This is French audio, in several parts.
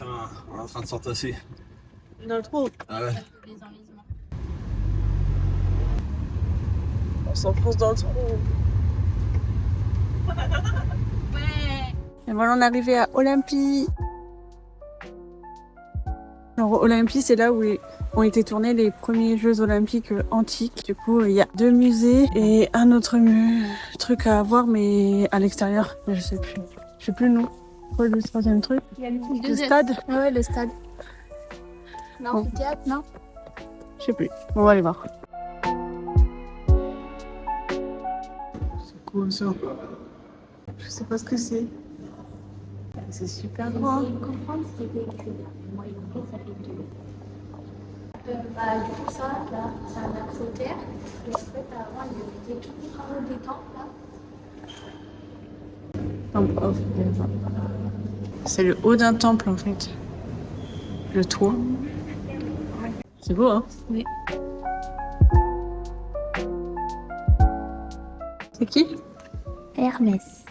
Putain, on est en train de s'entasser. Dans le trou. Ah ouais. On s'enfonce dans le trou. Ouais. Et voilà, on est arrivé à Olympie. Alors, Olympie, c'est là où ont été tournés les premiers Jeux Olympiques antiques. Du coup, il y a 2 musées et un autre truc à voir, mais à l'extérieur. Mais je sais plus. Je sais plus le nom. Quoi le 3e truc? Il y a le Le stade? Ah ouais, le stade. Non, Bon. le théâtre, non. Je sais plus. On va aller voir. C'est cool ça. Je sais pas ce que c'est. C'est super grand. Essayez de comprendre ce qui était écrit là. Moi, il me ça fait deux. Du coup, ça, là, c'est un acrotère. Et en fait, avant, il y avait tous les travaux des temples, là. Temple of Delphi. C'est le haut d'un temple en fait. Le toit. C'est beau hein? Oui. C'est qui? Hermès.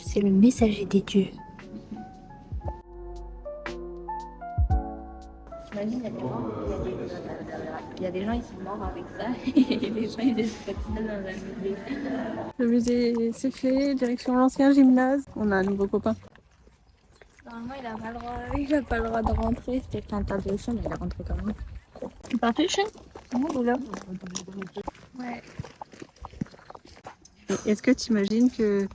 C'est le messager des dieux. T'imagines, il y a des gens, ils sont morts avec ça. Et les gens, ils étaient ça dans un musée. Le musée c'est fait, direction l'ancien gymnase. On a un nouveau copain. Normalement, il a pas le droit de rentrer. C'était interdiction, mais il est rentré quand même. Partition? Oh là. Ouais. Et est-ce que tu imagines que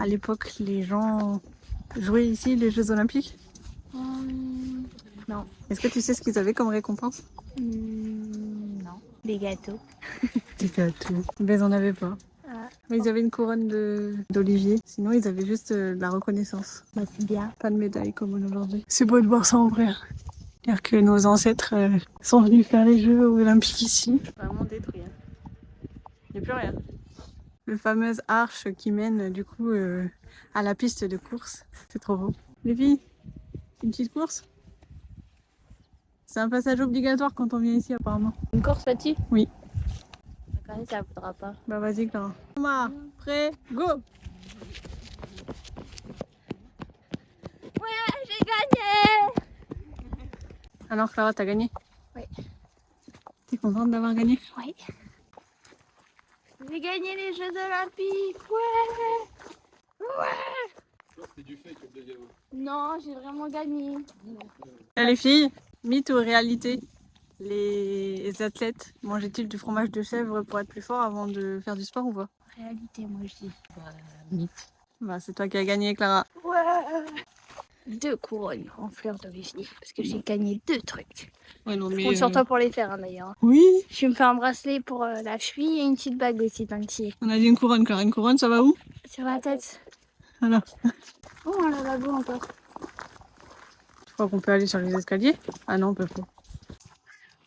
à l'époque les gens jouaient ici les Jeux Olympiques? Non. Est-ce que tu sais ce qu'ils avaient comme récompense? Non. Des gâteaux. Des gâteaux. Mais ils en avaient pas. Ah. Mais ils avaient une couronne d'olivier. Sinon ils avaient juste de la reconnaissance. Bah, c'est bien. Pas de médaille comme on a aujourd'hui. C'est beau de voir ça en vrai. C'est-à-dire que nos ancêtres sont venus faire les Jeux olympiques ici. Vraiment détruit. Il n'y a plus rien. Le fameuse arche qui mène du coup à la piste de course. C'est trop beau. Les filles, une petite course? C'est un passage obligatoire quand on vient ici apparemment. Une course là-dessus? Oui. D'accord, ça voudra pas. Bah vas-y Clara. Thomas, prêt, go! Ouais, j'ai gagné! Alors Clara, t'as gagné? Oui. T'es contente d'avoir gagné? Oui. J'ai gagné les Jeux Olympiques! Ouais! Ouais! C'est du fait comme deuxième. Non, j'ai vraiment gagné. Et les filles, mythe ou réalité? Les athlètes mangeaient-ils du fromage de chèvre pour être plus forts avant de faire du sport ou pas? Réalité, moi je dis. Mythe. Bah c'est toi qui as gagné Clara. Ouais! 2 couronnes en fleurs d'origine parce que j'ai gagné 2 trucs. Ouais, non, Je compte sur toi pour les faire d'ailleurs. Oui. Je me fais un bracelet pour la cheville et une petite bague aussi dans le pied. On a dit une couronne Clara. Une couronne ça va où? Sur la tête. Voilà. Oh, un lavabo encore. Je crois qu'on peut aller sur les escaliers. Ah non on peut pas.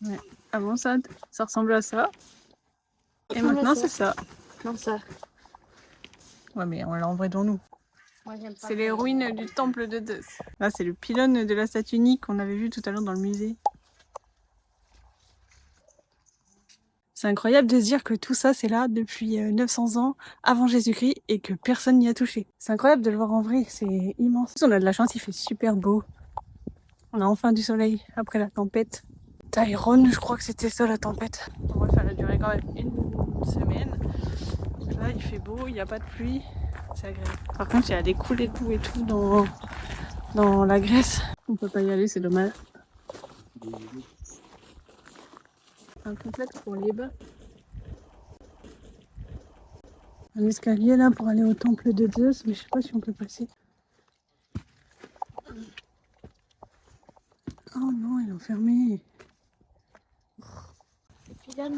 Ouais. Avant ça ressemble à ça. Et maintenant c'est ça. Non, ça. Ouais mais on l'a en vrai devant nous. Moi j'aime pas. C'est les ruines du temple de Zeus. Là c'est le pylône de la statue unique qu'on avait vu tout à l'heure dans le musée. C'est incroyable de se dire que tout ça c'est là depuis 900 ans avant Jésus-Christ et que personne n'y a touché. C'est incroyable de le voir en vrai, c'est immense. On a de la chance, il fait super beau. On a enfin du soleil après la tempête. Tyrone, je crois que c'était ça la tempête. Bref, elle a duré quand même une semaine. Donc là il fait beau, il n'y a pas de pluie. C'est agréable. Par contre il y a des coulées d'eau et tout dans la Grèce. On peut pas y aller, c'est dommage. Un complexe pour les bas. Un escalier là pour aller au temple de Zeus, mais je sais pas si on peut passer. Oh non, ils l'ont fermé. Et puis là,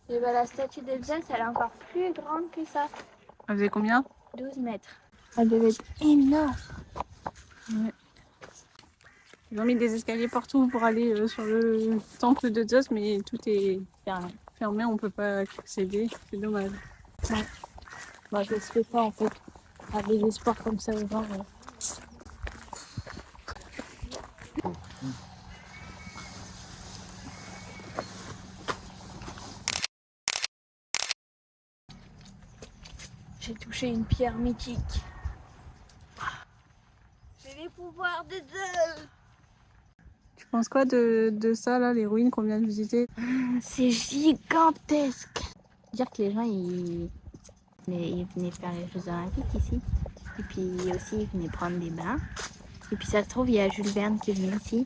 et ben, la statue de Zeus, elle est encore plus grande que ça. Elle faisait combien? 12 mètres. Elle devait être énorme. Ouais. Ils ont mis des escaliers partout pour aller sur le temple de Zeus, mais tout est fermé, on peut pas accéder. C'est dommage. Ouais. Bah, je ne sais pas en fait. Avec des sports comme ça, genre. J'ai touché une pierre mythique. J'ai les pouvoirs de Zeus. penses quoi de ça, là, les ruines qu'on vient de visiter? C'est gigantesque. Dire que les gens ils venaient faire les Jeux Olympiques ici. Et puis aussi ils venaient prendre des bains. Et puis ça se trouve il y a Jules Verne qui est venu ici.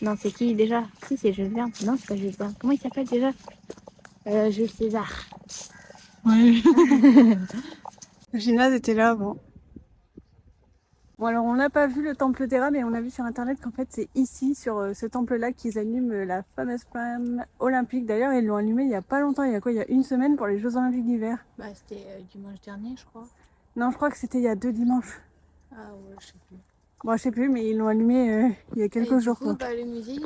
Non, c'est qui déjà? Si, c'est Jules Verne. Non, c'est pas Jules Verne. Comment il s'appelle déjà? Jules César. Ouais. Le gymnase était là avant. Bon, alors on n'a pas vu le temple d'Héra, mais on a vu sur internet qu'en fait c'est ici, sur ce temple-là, qu'ils allument la fameuse flamme olympique. D'ailleurs, ils l'ont allumée il y a pas longtemps, il y a quoi? Il y a une semaine pour les Jeux Olympiques d'hiver. Bah, c'était dimanche dernier, je crois. Non, je crois que c'était il y a 2 dimanches. Ah ouais, je sais plus. Bon, je sais plus, mais ils l'ont allumé il y a quelques jours. Du coup, le musée,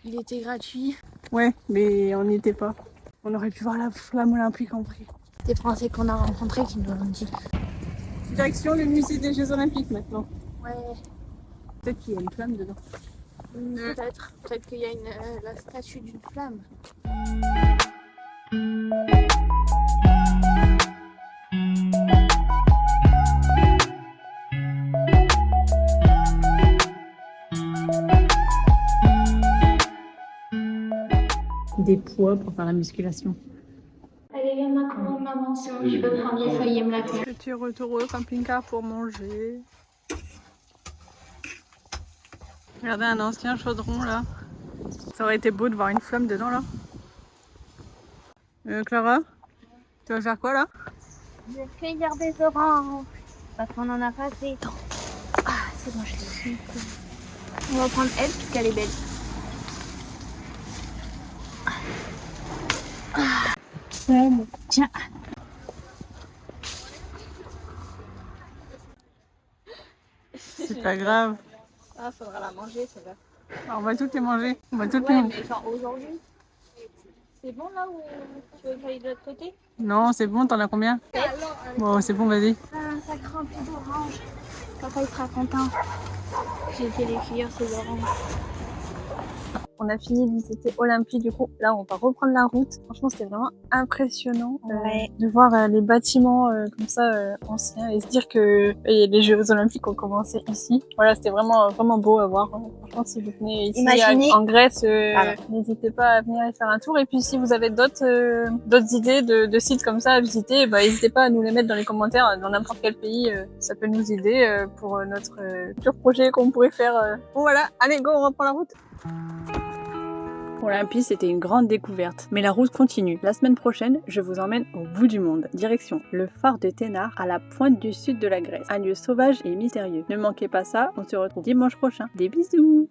il était gratuit. Ouais, mais on n'y était pas. On aurait pu voir la flamme olympique en vrai. Des Français qu'on a rencontrés qui nous l'ont dit. Direction le musée des Jeux Olympiques maintenant. Ouais. Peut-être qu'il y a une flamme dedans. Peut-être. Peut-être qu'il y a la statue d'une flamme. Des poids pour faire la musculation. Allez, viens maman, sinon je peux prendre les feuilles et me la faire. Petit retour au camping-car pour manger. Regardez un ancien chaudron là. Ça aurait été beau de voir une flamme dedans là. Clara, tu vas faire quoi là? Je vais cueillir des oranges. Parce qu'on en a pas assez. Ah, c'est bon, je l'ai. On va prendre elle puisqu'elle est belle. Tiens. C'est pas grave. Ah, faudra la manger, celle-là. On va toutes les manger. On va toutes Ouais, les... mais genre aujourd'hui. C'est bon là ou tu veux que j'aille de l'autre côté? Non, c'est bon, t'en as combien? Bon, c'est bon, vas-y. Un sac rempli d'oranges. Papa il sera content. J'ai fait les cueillir ces oranges. On a fini de visiter Olympie, du coup là on va reprendre la route. Franchement c'était vraiment impressionnant de voir les bâtiments comme ça anciens et se dire que les Jeux Olympiques ont commencé ici. Voilà, c'était vraiment beau à voir. Franchement, si vous venez ici en Grèce, n'hésitez pas à venir y faire un tour. Et puis si vous avez d'autres idées de sites comme ça à visiter, n'hésitez pas à nous les mettre dans les commentaires dans n'importe quel pays. Ça peut nous aider pour notre futur projet qu'on pourrait faire. Bon voilà, allez go, on reprend la route. Olympie, c'était une grande découverte. Mais la route continue. La semaine prochaine, je vous emmène au bout du monde. Direction le phare de Ténare, à la pointe du sud de la Grèce. Un lieu sauvage et mystérieux. Ne manquez pas ça, on se retrouve dimanche prochain. Des bisous!